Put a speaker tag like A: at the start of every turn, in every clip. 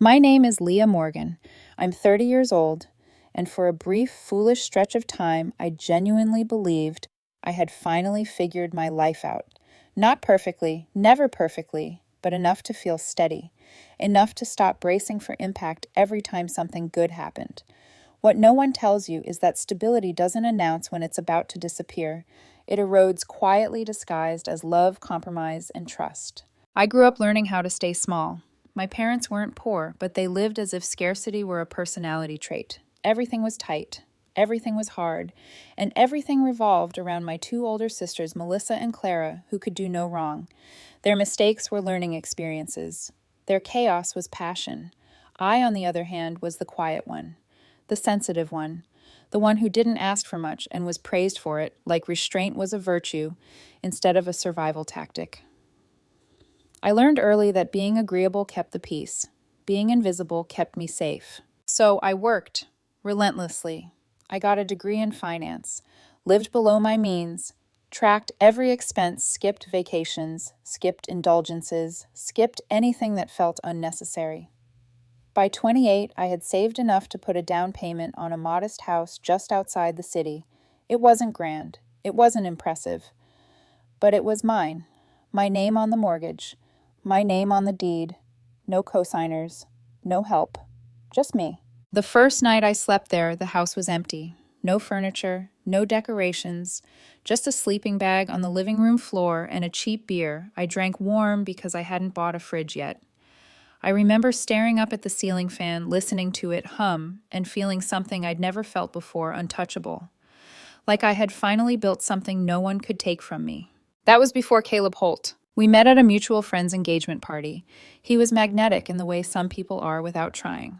A: My name is Leah Morgan. I'm 30 years old, and for a brief, foolish stretch of time, I genuinely believed I had finally figured my life out. Not perfectly, never perfectly, but enough to feel steady, enough to stop bracing for impact every time something good happened. What no one tells you is that stability doesn't announce when it's about to disappear. It erodes quietly disguised as love, compromise, and trust. I grew up learning how to stay small. My parents weren't poor, but they lived as if scarcity were a personality trait. Everything was tight, everything was hard, and everything revolved around my two older sisters, Melissa and Clara, who could do no wrong. Their mistakes were learning experiences. Their chaos was passion. I, on the other hand, was the quiet one, the sensitive one, the one who didn't ask for much and was praised for it, like restraint was a virtue instead of a survival tactic. I learned early that being agreeable kept the peace. Being invisible kept me safe. So I worked relentlessly. I got a degree in finance, lived below my means, tracked every expense, skipped vacations, skipped indulgences, skipped anything that felt unnecessary. By 28, I had saved enough to put a down payment on a modest house just outside the city. It wasn't grand. It wasn't impressive. But it was mine. My name on the mortgage. My name on the deed. No cosigners. No help. Just me. The first night I slept there, the house was empty. No furniture, no decorations, just a sleeping bag on the living room floor and a cheap beer I drank warm because I hadn't bought a fridge yet. I remember staring up at the ceiling fan, listening to it hum, and feeling something I'd never felt before untouchable. Like I had finally built something no one could take from me. That was before Caleb Holt. We met at a mutual friend's engagement party. He was magnetic in the way some people are without trying.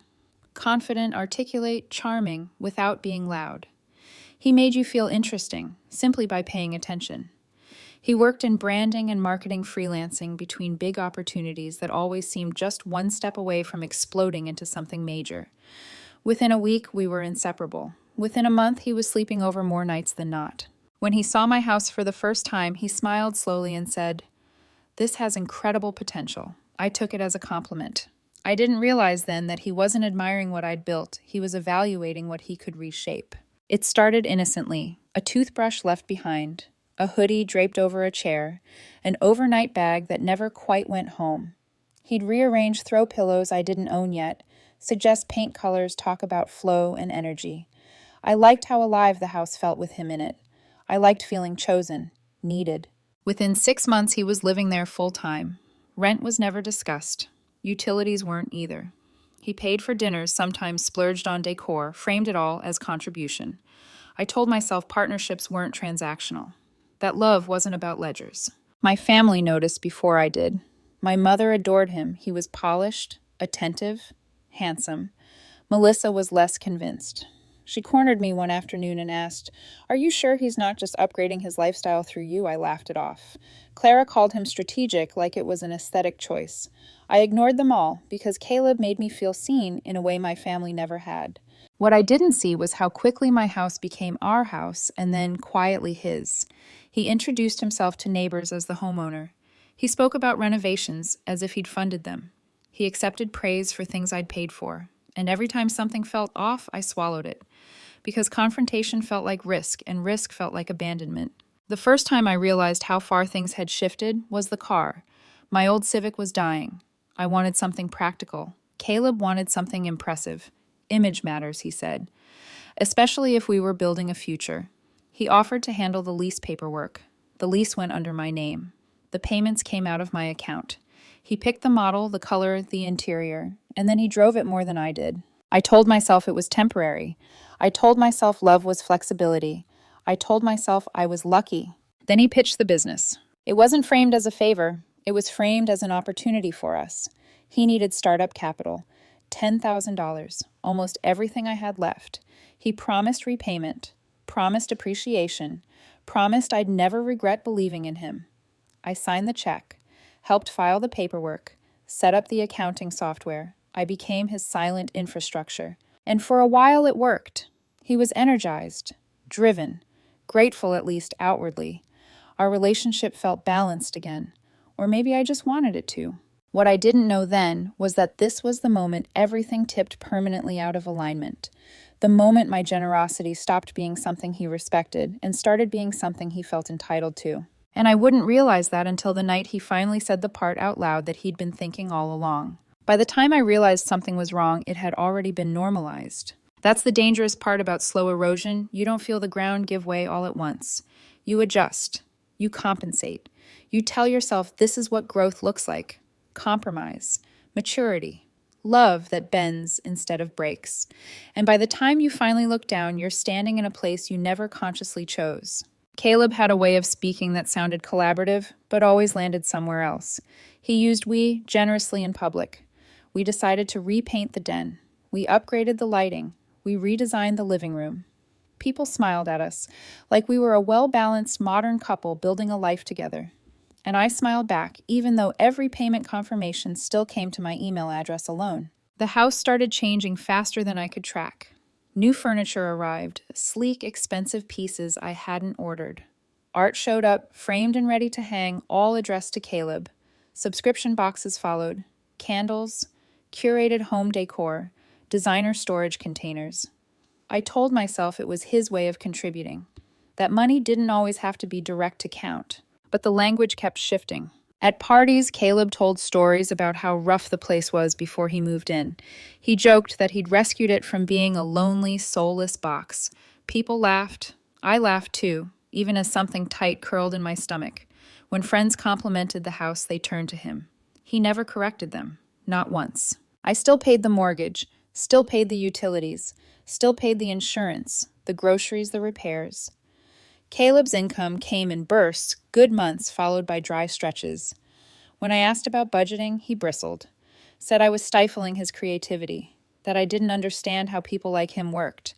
A: Confident, articulate, charming, without being loud. He made you feel interesting, simply by paying attention. He worked in branding and marketing freelancing between big opportunities that always seemed just one step away from exploding into something major. Within a week, we were inseparable. Within a month, he was sleeping over more nights than not. When he saw my house for the first time, he smiled slowly and said, "This has incredible potential." I took it as a compliment. I didn't realize then that he wasn't admiring what I'd built. He was evaluating what he could reshape. It started innocently. A toothbrush left behind, a hoodie draped over a chair, an overnight bag that never quite went home. He'd rearrange throw pillows I didn't own yet, suggest paint colors, talk about flow and energy. I liked how alive the house felt with him in it. I liked feeling chosen, needed. Within 6 months, he was living there full-time. Rent was never discussed. Utilities weren't either. He paid for dinners, sometimes splurged on decor, framed it all as contribution. I told myself partnerships weren't transactional, that love wasn't about ledgers. My family noticed before I did. My mother adored him. He was polished, attentive, handsome. Melissa was less convinced. She cornered me one afternoon and asked, "Are you sure he's not just upgrading his lifestyle through you?" I laughed it off. Clara called him strategic, like it was an aesthetic choice. I ignored them all because Caleb made me feel seen in a way my family never had. What I didn't see was how quickly my house became our house and then quietly his. He introduced himself to neighbors as the homeowner. He spoke about renovations as if he'd funded them. He accepted praise for things I'd paid for. And every time something felt off, I swallowed it. Because confrontation felt like risk, and risk felt like abandonment. The first time I realized how far things had shifted was the car. My old Civic was dying. I wanted something practical. Caleb wanted something impressive. Image matters, he said, especially if we were building a future. He offered to handle the lease paperwork. The lease went under my name. The payments came out of my account. He picked the model, the color, the interior, and then he drove it more than I did. I told myself it was temporary. I told myself love was flexibility. I told myself I was lucky. Then he pitched the business. It wasn't framed as a favor. It was framed as an opportunity for us. He needed startup capital, $10,000, almost everything I had left. He promised repayment, promised appreciation, promised I'd never regret believing in him. I signed the check, helped file the paperwork, set up the accounting software. I became his silent infrastructure. And for a while it worked. He was energized, driven, grateful at least outwardly. Our relationship felt balanced again. Or maybe I just wanted it to. What I didn't know then was that this was the moment everything tipped permanently out of alignment. The moment my generosity stopped being something he respected and started being something he felt entitled to. And I wouldn't realize that until the night he finally said the part out loud that he'd been thinking all along. By the time I realized something was wrong, it had already been normalized. That's the dangerous part about slow erosion. You don't feel the ground give way all at once. You adjust. You compensate. You tell yourself this is what growth looks like. Compromise. Maturity. Love that bends instead of breaks. And by the time you finally look down, you're standing in a place you never consciously chose. Caleb had a way of speaking that sounded collaborative, but always landed somewhere else. He used we generously in public. We decided to repaint the den. We upgraded the lighting. We redesigned the living room. People smiled at us, like we were a well-balanced modern couple building a life together. And I smiled back, even though every payment confirmation still came to my email address alone. The house started changing faster than I could track. New furniture arrived, sleek, expensive pieces I hadn't ordered. Art showed up, framed and ready to hang, all addressed to Caleb. Subscription boxes followed. Candles, curated home decor, designer storage containers. I told myself it was his way of contributing, that money didn't always have to be direct to count. But the language kept shifting. At parties, Caleb told stories about how rough the place was before he moved in. He joked that he'd rescued it from being a lonely, soulless box. People laughed. I laughed too, even as something tight curled in my stomach. When friends complimented the house, they turned to him. He never corrected them, not once. I still paid the mortgage, still paid the utilities, still paid the insurance, the groceries, the repairs. Caleb's income came in bursts, good months followed by dry stretches. When I asked about budgeting, he bristled, said I was stifling his creativity, that I didn't understand how people like him worked.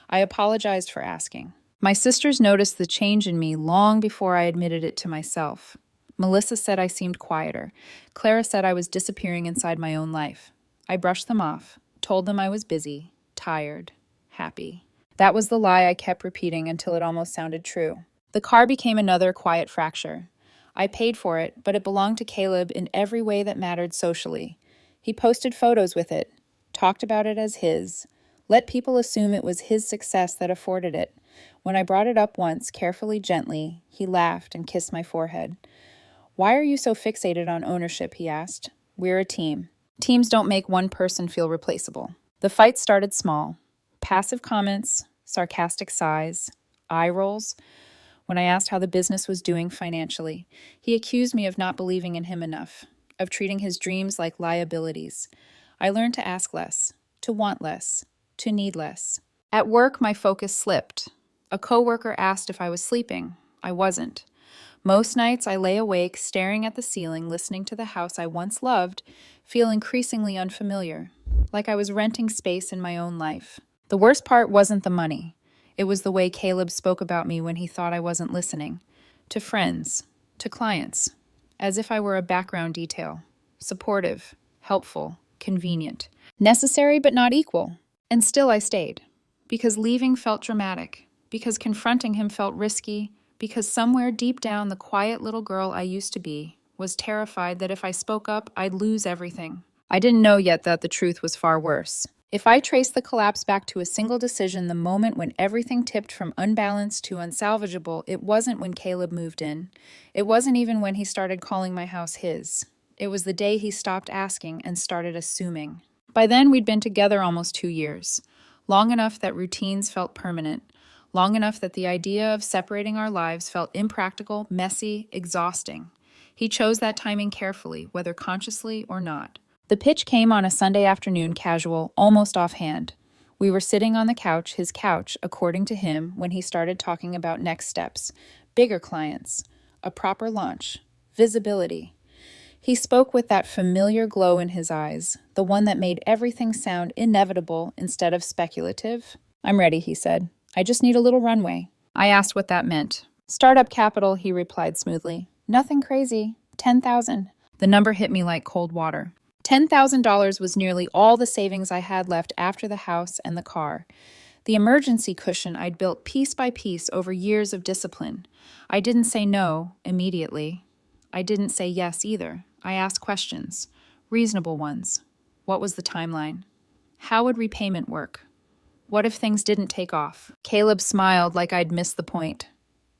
A: I apologized for asking. My sisters noticed the change in me long before I admitted it to myself. Melissa said I seemed quieter. Clara said I was disappearing inside my own life. I brushed them off, told them I was busy, tired, happy. That was the lie I kept repeating until it almost sounded true. The car became another quiet fracture. I paid for it, but it belonged to Caleb in every way that mattered socially. He posted photos with it, talked about it as his, let people assume it was his success that afforded it. When I brought it up once, carefully, gently, he laughed and kissed my forehead. "Why are you so fixated on ownership?" he asked. "We're a team. Teams don't make one person feel replaceable." The fight started small. Passive comments, sarcastic sighs, eye rolls. When I asked how the business was doing financially, he accused me of not believing in him enough, of treating his dreams like liabilities. I learned to ask less, to want less, to need less. At work, my focus slipped. A coworker asked if I was sleeping. I wasn't. Most nights, I lay awake, staring at the ceiling, listening to the house I once loved, feel increasingly unfamiliar, like I was renting space in my own life. The worst part wasn't the money. It was the way Caleb spoke about me when he thought I wasn't listening. To friends, to clients, as if I were a background detail. Supportive, helpful, convenient. Necessary but not equal. And still I stayed. Because leaving felt dramatic. Because confronting him felt risky. Because somewhere deep down the quiet little girl I used to be was terrified that if I spoke up, I'd lose everything. I didn't know yet that the truth was far worse. If I traced the collapse back to a single decision, the moment when everything tipped from unbalanced to unsalvageable, it wasn't when Caleb moved in. It wasn't even when he started calling my house his. It was the day he stopped asking and started assuming. By then, we'd been together almost 2 years. Long enough that routines felt permanent. Long enough that the idea of separating our lives felt impractical, messy, exhausting. He chose that timing carefully, whether consciously or not. The pitch came on a Sunday afternoon, casual, almost offhand. We were sitting on the couch, his couch, according to him, when he started talking about next steps, bigger clients, a proper launch, visibility. He spoke with that familiar glow in his eyes, the one that made everything sound inevitable instead of speculative. "I'm ready," he said. "I just need a little runway." I asked what that meant. "Startup capital," he replied smoothly. "Nothing crazy. 10,000. The number hit me like cold water. $10,000 was nearly all the savings I had left after the house and the car. The emergency cushion I'd built piece by piece over years of discipline. I didn't say no immediately. I didn't say yes either. I asked questions. Reasonable ones. What was the timeline? How would repayment work? What if things didn't take off? Caleb smiled like I'd missed the point.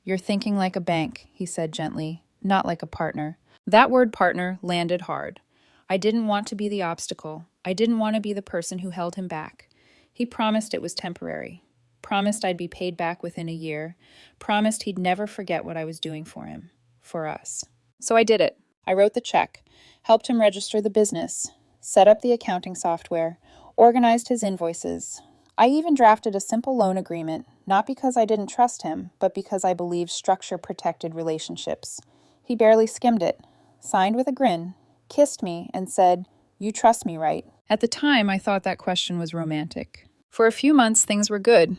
A: You're thinking like a bank, he said gently, not like a partner. That word partner landed hard. I didn't want to be the obstacle. I didn't want to be the person who held him back. He promised it was temporary. Promised I'd be paid back within a year. Promised he'd never forget what I was doing for him. For us. So I did it. I wrote the check, helped him register the business, set up the accounting software, organized his invoices. I even drafted a simple loan agreement, not because I didn't trust him, but because I believed structure protected relationships. He barely skimmed it, signed with a grin, kissed me, and said, "You trust me, right?" At the time, I thought that question was romantic. For a few months, things were good.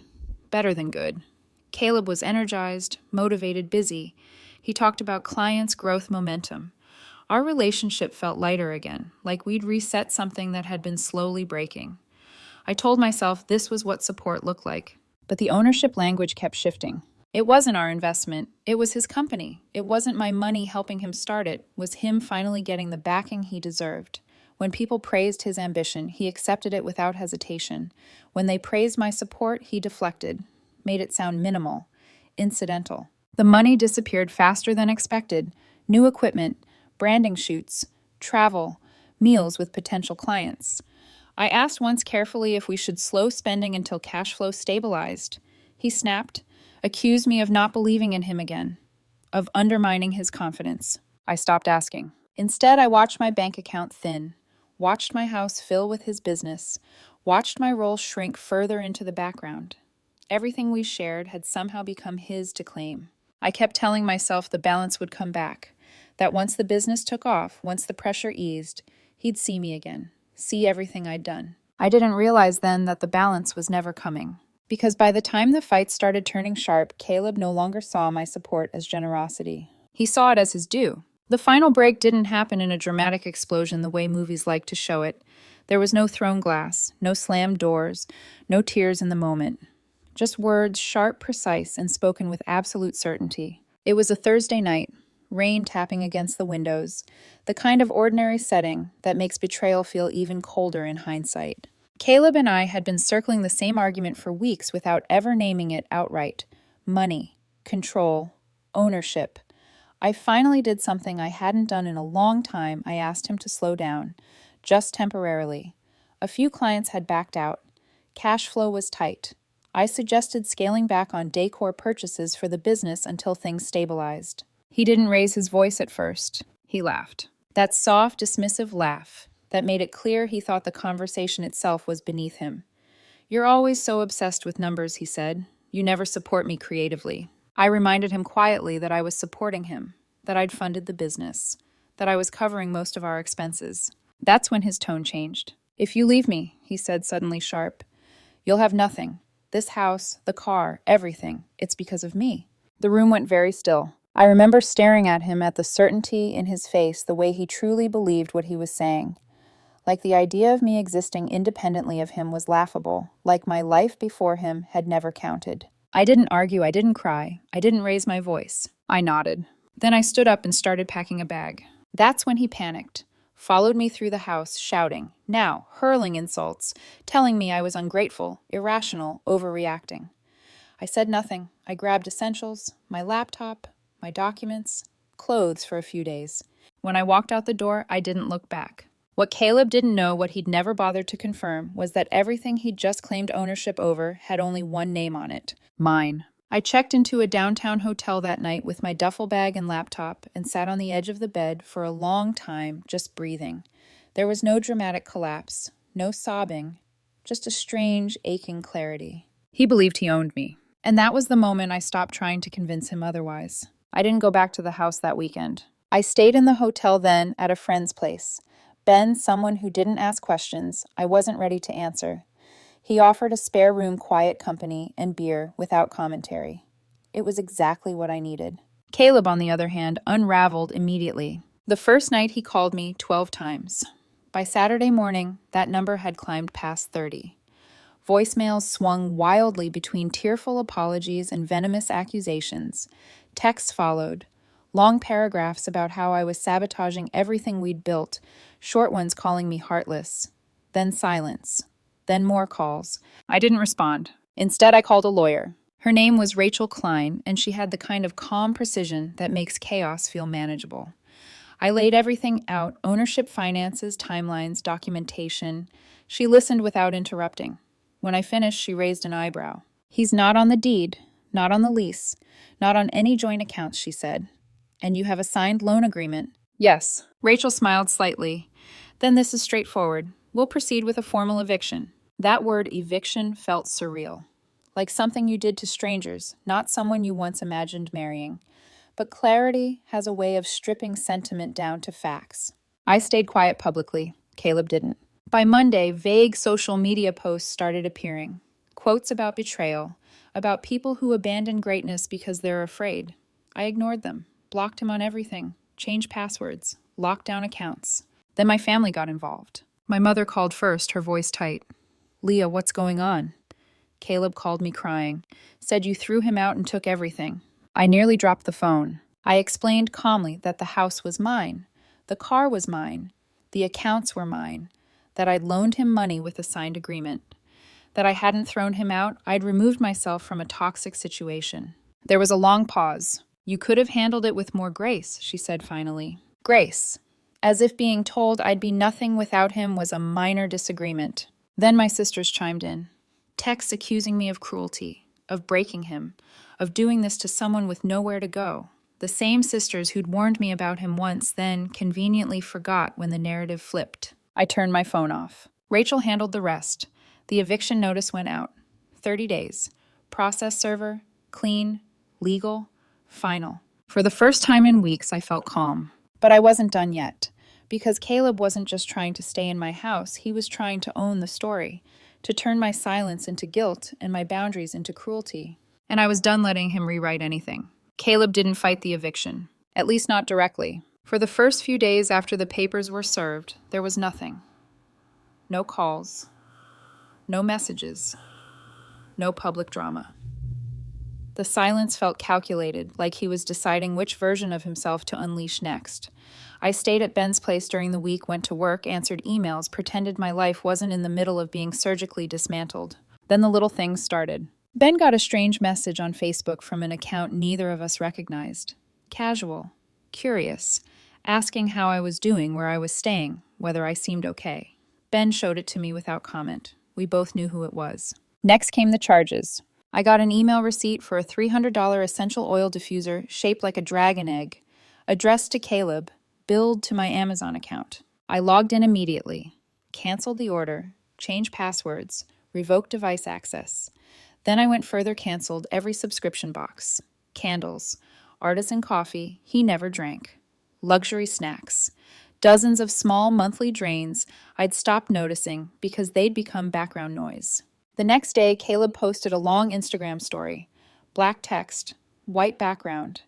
A: Better than good. Caleb was energized, motivated, busy. He talked about clients' growth momentum. Our relationship felt lighter again, like we'd reset something that had been slowly breaking. I told myself this was what support looked like. But the ownership language kept shifting. It wasn't our investment. It was his company. It wasn't my money helping him start it. It was him finally getting the backing he deserved. When people praised his ambition, he accepted it without hesitation. When they praised my support, he deflected, made it sound minimal, incidental. The money disappeared faster than expected. New equipment, branding shoots, travel, meals with potential clients. I asked once carefully if we should slow spending until cash flow stabilized. He snapped, accused me of not believing in him again, of undermining his confidence. I stopped asking. Instead, I watched my bank account thin, watched my house fill with his business, watched my role shrink further into the background. Everything we shared had somehow become his to claim. I kept telling myself the balance would come back, that once the business took off, once the pressure eased, he'd see me again, see everything I'd done. I didn't realize then that the balance was never coming. Because by the time the fight started turning sharp, Caleb no longer saw my support as generosity. He saw it as his due. The final break didn't happen in a dramatic explosion the way movies like to show it. There was no thrown glass, no slammed doors, no tears in the moment. Just words, sharp, precise, and spoken with absolute certainty. It was a Thursday night, rain tapping against the windows, the kind of ordinary setting that makes betrayal feel even colder in hindsight. Caleb and I had been circling the same argument for weeks without ever naming it outright. Money, control, ownership. I finally did something I hadn't done in a long time. I asked him to slow down, just temporarily. A few clients had backed out. Cash flow was tight. I suggested scaling back on decor purchases for the business until things stabilized. He didn't raise his voice at first. He laughed. That soft, dismissive laugh that made it clear he thought the conversation itself was beneath him. "You're always so obsessed with numbers," he said. "You never support me creatively." I reminded him quietly that I was supporting him, that I'd funded the business, that I was covering most of our expenses. That's when his tone changed. "If you leave me," he said suddenly sharp, "you'll have nothing. This house, the car, everything. It's because of me." The room went very still. I remember staring at him, at the certainty in his face, the way he truly believed what he was saying. Like the idea of me existing independently of him was laughable, like my life before him had never counted. I didn't argue, I didn't cry, I didn't raise my voice. I nodded. Then I stood up and started packing a bag. That's when he panicked, followed me through the house, shouting, now hurling insults, telling me I was ungrateful, irrational, overreacting. I said nothing. I grabbed essentials, my laptop, my documents, clothes for a few days. When I walked out the door, I didn't look back. What Caleb didn't know, what he'd never bothered to confirm, was that everything he'd just claimed ownership over had only one name on it: mine. I checked into a downtown hotel that night with my duffel bag and laptop and sat on the edge of the bed for a long time, just breathing. There was no dramatic collapse, no sobbing, just a strange, aching clarity. He believed he owned me. And that was the moment I stopped trying to convince him otherwise. I didn't go back to the house that weekend. I stayed in the hotel then at a friend's place. Ben, someone who didn't ask questions, I wasn't ready to answer. He offered a spare room, quiet company, and beer without commentary. It was exactly what I needed. Caleb, on the other hand, unraveled immediately. The first night he called me 12 times. By Saturday morning, that number had climbed past 30. Voicemails swung wildly between tearful apologies and venomous accusations. Texts followed. Long paragraphs about how I was sabotaging everything we'd built, short ones calling me heartless. Then silence. Then more calls. I didn't respond. Instead, I called a lawyer. Her name was Rachel Klein, and she had the kind of calm precision that makes chaos feel manageable. I laid everything out: ownership, finances, timelines, documentation. She listened without interrupting. When I finished, she raised an eyebrow. He's not on the deed, not on the lease, not on any joint accounts, she said. And you have a signed loan agreement? Yes. Rachel smiled slightly. Then this is straightforward. We'll proceed with a formal eviction. That word eviction felt surreal. Like something you did to strangers, not someone you once imagined marrying. But clarity has a way of stripping sentiment down to facts. I stayed quiet publicly. Caleb didn't. By Monday, vague social media posts started appearing. Quotes about betrayal, about people who abandon greatness because they're afraid. I ignored them, blocked him on everything, changed passwords, locked down accounts. Then my family got involved. My mother called first, her voice tight. Leah, what's going on? Caleb called me crying, said you threw him out and took everything. I nearly dropped the phone. I explained calmly that the house was mine, the car was mine, the accounts were mine, that I'd loaned him money with a signed agreement, that I hadn't thrown him out, I'd removed myself from a toxic situation. There was a long pause. You could have handled it with more grace, she said finally. Grace. As if being told I'd be nothing without him was a minor disagreement. Then my sisters chimed in. Texts accusing me of cruelty, of breaking him, of doing this to someone with nowhere to go. The same sisters who'd warned me about him once then conveniently forgot when the narrative flipped. I turned my phone off. Rachel handled the rest. The eviction notice went out. 30 days. Process server, clean, legal, final. For the first time in weeks, I felt calm. But I wasn't done yet. Because Caleb wasn't just trying to stay in my house, he was trying to own the story, to turn my silence into guilt and my boundaries into cruelty. And I was done letting him rewrite anything. Caleb didn't fight the eviction, at least not directly. For the first few days after the papers were served, there was nothing. No calls, no messages, no public drama. The silence felt calculated, like he was deciding which version of himself to unleash next. I stayed at Ben's place during the week, went to work, answered emails, pretended my life wasn't in the middle of being surgically dismantled. Then the little things started. Ben got a strange message on Facebook from an account neither of us recognized. Casual, curious, asking how I was doing, where I was staying, whether I seemed okay. Ben showed it to me without comment. We both knew who it was. Next came the charges. I got an email receipt for a $300 essential oil diffuser shaped like a dragon egg, addressed to Caleb, billed to my Amazon account. I logged in immediately, canceled the order, changed passwords, revoked device access. Then I went further, canceled every subscription box. Candles, artisan coffee he never drank, luxury snacks, dozens of small monthly drains I'd stopped noticing because they'd become background noise. The next day, Caleb posted a long Instagram story. Black text, white background,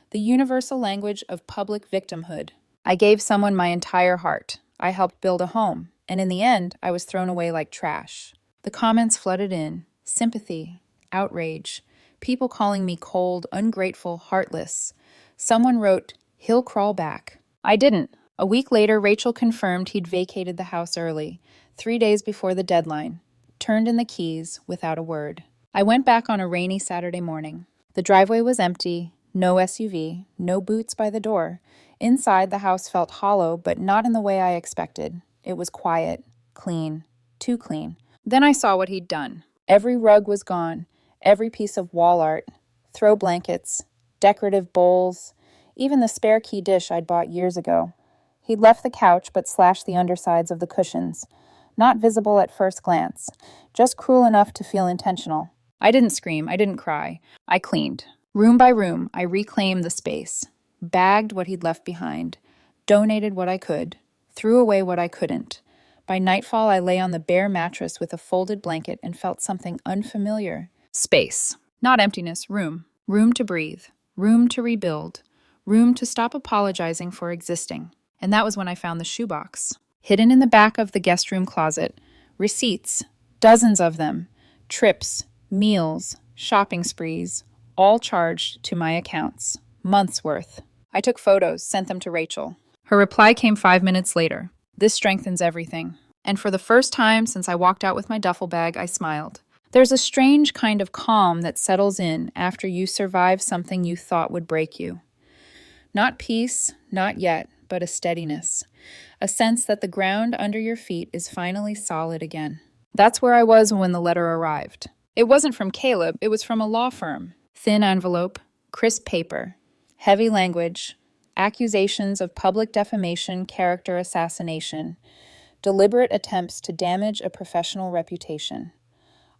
A: the universal language of public victimhood. I gave someone my entire heart. I helped build a home, and in the end, I was thrown away like trash. The comments flooded in. Sympathy, outrage, people calling me cold, ungrateful, heartless. Someone wrote, "He'll crawl back." I didn't. A week later, Rachel confirmed he'd vacated the house early, 3 days before the deadline, turned in the keys without a word. I went back on a rainy Saturday morning. The driveway was empty, no SUV, no boots by the door. Inside, the house felt hollow, but not in the way I expected. It was quiet, clean, too clean. Then I saw what he'd done. Every rug was gone, every piece of wall art, throw blankets, decorative bowls, even the spare key dish I'd bought years ago. He'd left the couch but slashed the undersides of the cushions. Not visible at first glance, just cruel enough to feel intentional. I didn't scream, I didn't cry. I cleaned. Room by room, I reclaimed the space, bagged what he'd left behind, donated what I could, threw away what I couldn't. By nightfall, I lay on the bare mattress with a folded blanket and felt something unfamiliar. Space. Not emptiness, room. Room to breathe. Room to rebuild. Room to stop apologizing for existing. And that was when I found the shoebox. Hidden in the back of the guest room closet. Receipts. Dozens of them. Trips, meals, shopping sprees, all charged to my accounts. Months worth. I took photos, sent them to Rachel. Her reply came 5 minutes later. This strengthens everything. And for the first time since I walked out with my duffel bag, I smiled. There's a strange kind of calm that settles in after you survive something you thought would break you. Not peace, not yet, but a steadiness. A sense that the ground under your feet is finally solid again. That's where I was when the letter arrived. It wasn't from Caleb, it was from a law firm. Thin envelope, crisp paper, heavy language, accusations of public defamation, character assassination, deliberate attempts to damage a professional reputation.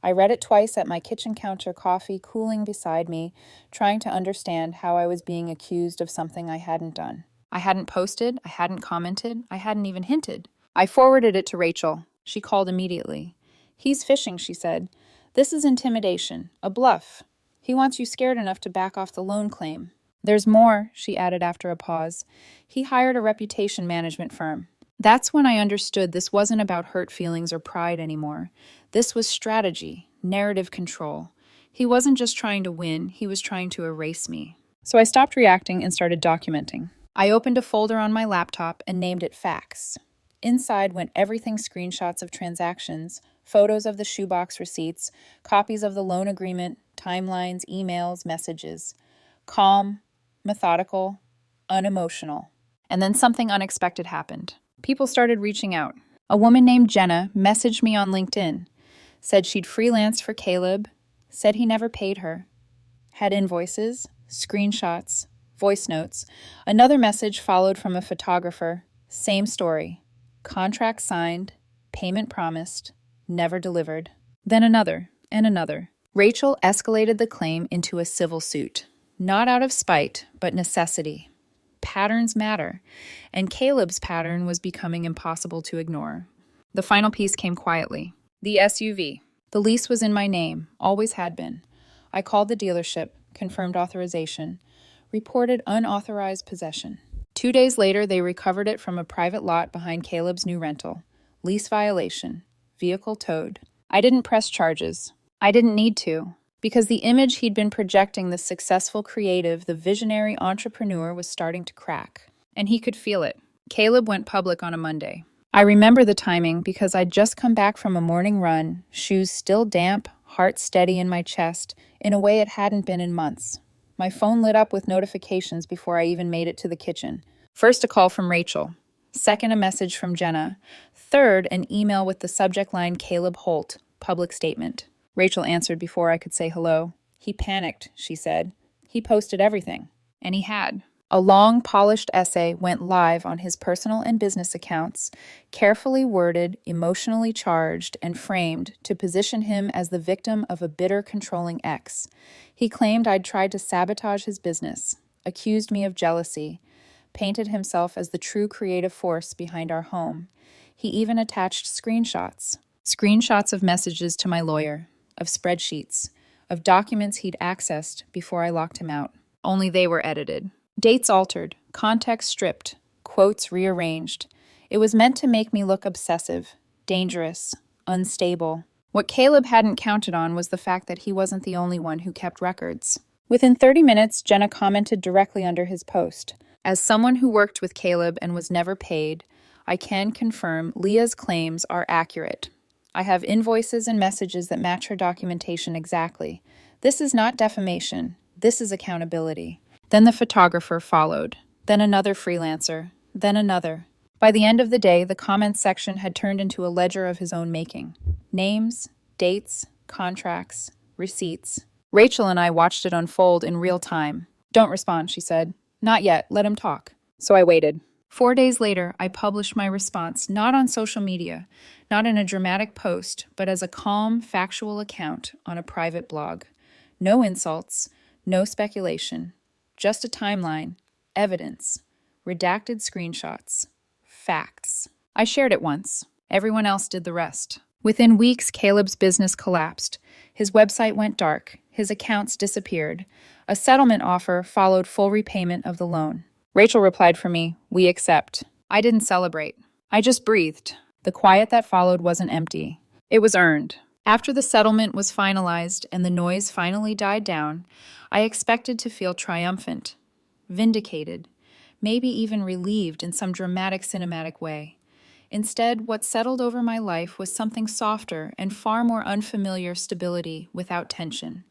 A: I read it twice at my kitchen counter, coffee cooling beside me, trying to understand how I was being accused of something I hadn't done. I hadn't posted, I hadn't commented, I hadn't even hinted. I forwarded it to Rachel. She called immediately. "He's fishing," she said. "This is intimidation, a bluff. He wants you scared enough to back off the loan claim." "There's more," she added after a pause. "He hired a reputation management firm." That's when I understood this wasn't about hurt feelings or pride anymore. This was strategy, narrative control. He wasn't just trying to win, he was trying to erase me. So I stopped reacting and started documenting. I opened a folder on my laptop and named it Facts. Inside went everything: screenshots of transactions, photos of the shoebox receipts, copies of the loan agreement, timelines, emails, messages. Calm, methodical, unemotional. And then something unexpected happened. People started reaching out. A woman named Jenna messaged me on LinkedIn, said she'd freelanced for Caleb, said he never paid her, had invoices, screenshots, voice notes. Another message followed from a photographer. Same story. Contract signed, payment promised, never delivered. Then another, and another. Rachel escalated the claim into a civil suit. Not out of spite, but necessity. Patterns matter, and Caleb's pattern was becoming impossible to ignore. The final piece came quietly. The SUV. The lease was in my name, always had been. I called the dealership, confirmed authorization, reported unauthorized possession. 2 days later, they recovered it from a private lot behind Caleb's new rental. Lease violation. Vehicle towed. I didn't press charges. I didn't need to, because the image he'd been projecting, the successful creative, the visionary entrepreneur, was starting to crack. And he could feel it. Caleb went public on a Monday. I remember the timing because I'd just come back from a morning run, shoes still damp, heart steady in my chest, in a way it hadn't been in months. My phone lit up with notifications before I even made it to the kitchen. First, a call from Rachel. Second, a message from Jenna. Third, an email with the subject line Caleb Holt, public statement. Rachel answered before I could say hello. "He panicked," she said. "He posted everything." And he had. A long, polished essay went live on his personal and business accounts, carefully worded, emotionally charged, and framed to position him as the victim of a bitter, controlling ex. He claimed I'd tried to sabotage his business, accused me of jealousy, painted himself as the true creative force behind our home. He even attached screenshots. Screenshots of messages to my lawyer, of spreadsheets, of documents he'd accessed before I locked him out. Only they were edited. Dates altered, context stripped, quotes rearranged. It was meant to make me look obsessive, dangerous, unstable. What Caleb hadn't counted on was the fact that he wasn't the only one who kept records. Within 30 minutes, Jenna commented directly under his post. "As someone who worked with Caleb and was never paid, I can confirm Leah's claims are accurate. I have invoices and messages that match her documentation exactly. This is not defamation. This is accountability." Then the photographer followed, then another freelancer, then another. By the end of the day, the comments section had turned into a ledger of his own making. Names, dates, contracts, receipts. Rachel and I watched it unfold in real time. "Don't respond," she said. "Not yet, let him talk." So I waited. 4 days later, I published my response, not on social media, not in a dramatic post, but as a calm, factual account on a private blog. No insults, no speculation. Just a timeline, evidence, redacted screenshots, facts. I shared it once. Everyone else did the rest. Within weeks, Caleb's business collapsed. His website went dark. His accounts disappeared. A settlement offer followed full repayment of the loan. Rachel replied for me, "We accept." I didn't celebrate. I just breathed. The quiet that followed wasn't empty. It was earned. After the settlement was finalized and the noise finally died down, I expected to feel triumphant, vindicated, maybe even relieved in some dramatic cinematic way. Instead, what settled over my life was something softer and far more unfamiliar: stability without tension,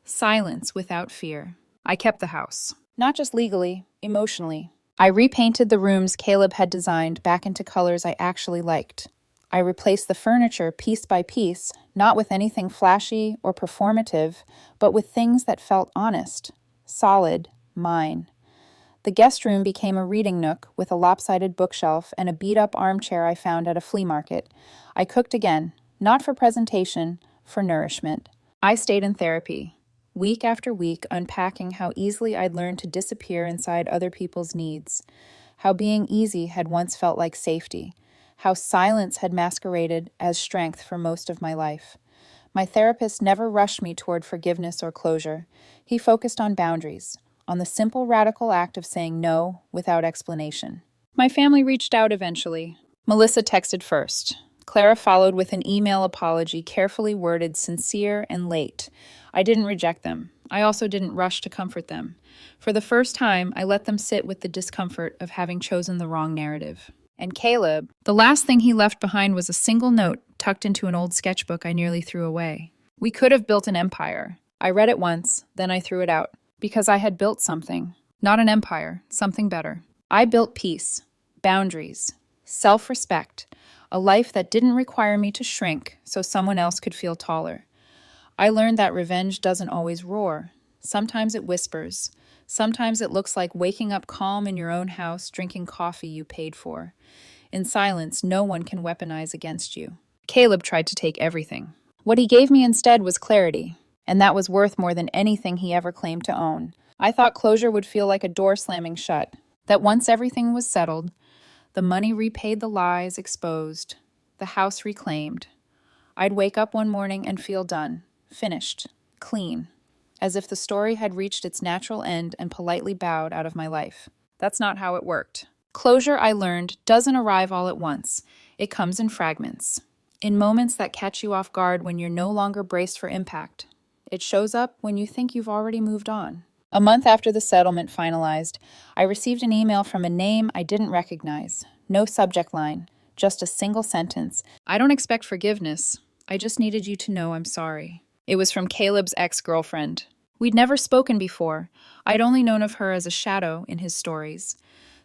A: silence without fear. I kept the house. Not just legally, emotionally. I repainted the rooms Caleb had designed back into colors I actually liked. I replaced the furniture piece by piece, not with anything flashy or performative, but with things that felt honest, solid, mine. The guest room became a reading nook with a lopsided bookshelf and a beat-up armchair I found at a flea market. I cooked again, not for presentation, for nourishment. I stayed in therapy, week after week, unpacking how easily I'd learned to disappear inside other people's needs, how being easy had once felt like safety, how silence had masqueraded as strength for most of my life. My therapist never rushed me toward forgiveness or closure. He focused on boundaries, on the simple radical act of saying no without explanation. My family reached out eventually. Melissa texted first. Clara followed with an email apology, carefully worded, sincere and late. I didn't reject them. I also didn't rush to comfort them. For the first time, I let them sit with the discomfort of having chosen the wrong narrative. And Caleb, the last thing he left behind was a single note tucked into an old sketchbook I nearly threw away. We could have built an empire. I read it once, then I threw it out. Because I had built something. Not an empire, something better. I built peace, boundaries, self-respect, a life that didn't require me to shrink so someone else could feel taller. I learned that revenge doesn't always roar. Sometimes it whispers. Sometimes it looks like waking up calm in your own house, drinking coffee you paid for. In silence, no one can weaponize against you. Caleb tried to take everything. What he gave me instead was clarity, and that was worth more than anything he ever claimed to own. I thought closure would feel like a door slamming shut, that once everything was settled, the money repaid the lies exposed, the house reclaimed, I'd wake up one morning and feel done, finished, clean, as if the story had reached its natural end and politely bowed out of my life. That's not how it worked. Closure, I learned, doesn't arrive all at once. It comes in fragments, in moments that catch you off guard when you're no longer braced for impact. It shows up when you think you've already moved on. A month after the settlement finalized, I received an email from a name I didn't recognize. No subject line, just a single sentence. I don't expect forgiveness. I just needed you to know I'm sorry. It was from Caleb's ex-girlfriend. We'd never spoken before. I'd only known of her as a shadow in his stories.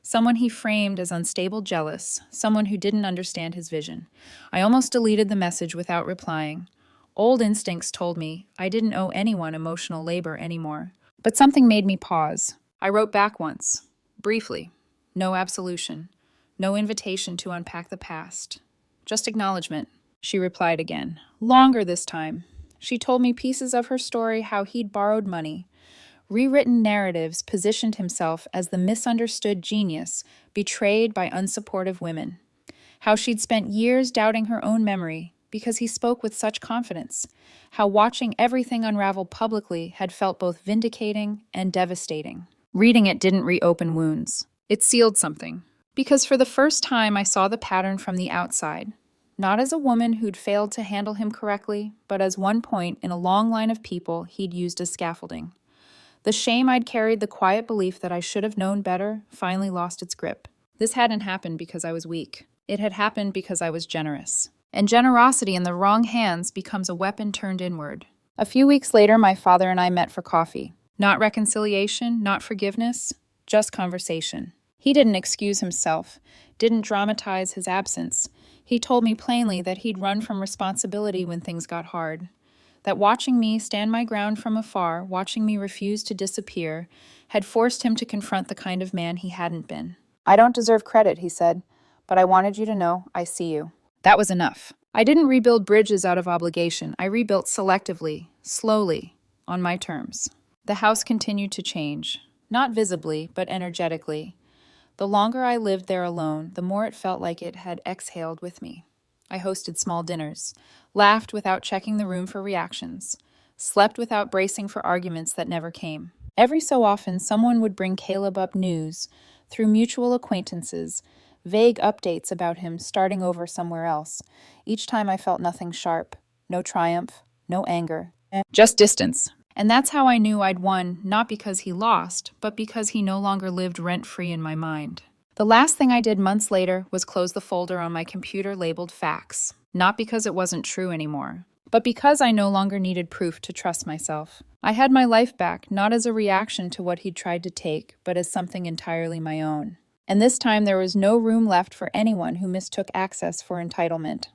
A: Someone he framed as unstable jealous, someone who didn't understand his vision. I almost deleted the message without replying. Old instincts told me I didn't owe anyone emotional labor anymore. But something made me pause. I wrote back once, briefly. No absolution. No invitation to unpack the past. Just acknowledgement. She replied again, longer this time. She told me pieces of her story, how he'd borrowed money, rewritten narratives, positioned himself as the misunderstood genius, betrayed by unsupportive women. How she'd spent years doubting her own memory because he spoke with such confidence. How watching everything unravel publicly had felt both vindicating and devastating. Reading it didn't reopen wounds. It sealed something. Because for the first time I saw the pattern from the outside. Not as a woman who'd failed to handle him correctly, but as one point in a long line of people he'd used as scaffolding. The shame I'd carried, the quiet belief that I should have known better, finally lost its grip. This hadn't happened because I was weak. It had happened because I was generous. And generosity in the wrong hands becomes a weapon turned inward. A few weeks later, my father and I met for coffee. Not reconciliation, not forgiveness, just conversation. He didn't excuse himself, didn't dramatize his absence. He told me plainly that he'd run from responsibility when things got hard. That watching me stand my ground from afar, watching me refuse to disappear, had forced him to confront the kind of man he hadn't been. I don't deserve credit, he said, but I wanted you to know I see you. That was enough. I didn't rebuild bridges out of obligation. I rebuilt selectively, slowly, on my terms. The house continued to change, not visibly, but energetically. The longer I lived there alone, the more it felt like it had exhaled with me. I hosted small dinners, laughed without checking the room for reactions, slept without bracing for arguments that never came. Every so often, someone would bring Caleb up news through mutual acquaintances, vague updates about him starting over somewhere else. Each time I felt nothing sharp, no triumph, no anger, just distance. And that's how I knew I'd won, not because he lost, but because he no longer lived rent-free in my mind. The last thing I did months later was close the folder on my computer labeled facts, not because it wasn't true anymore, but because I no longer needed proof to trust myself. I had my life back, not as a reaction to what he'd tried to take, but as something entirely my own. And this time there was no room left for anyone who mistook access for entitlement.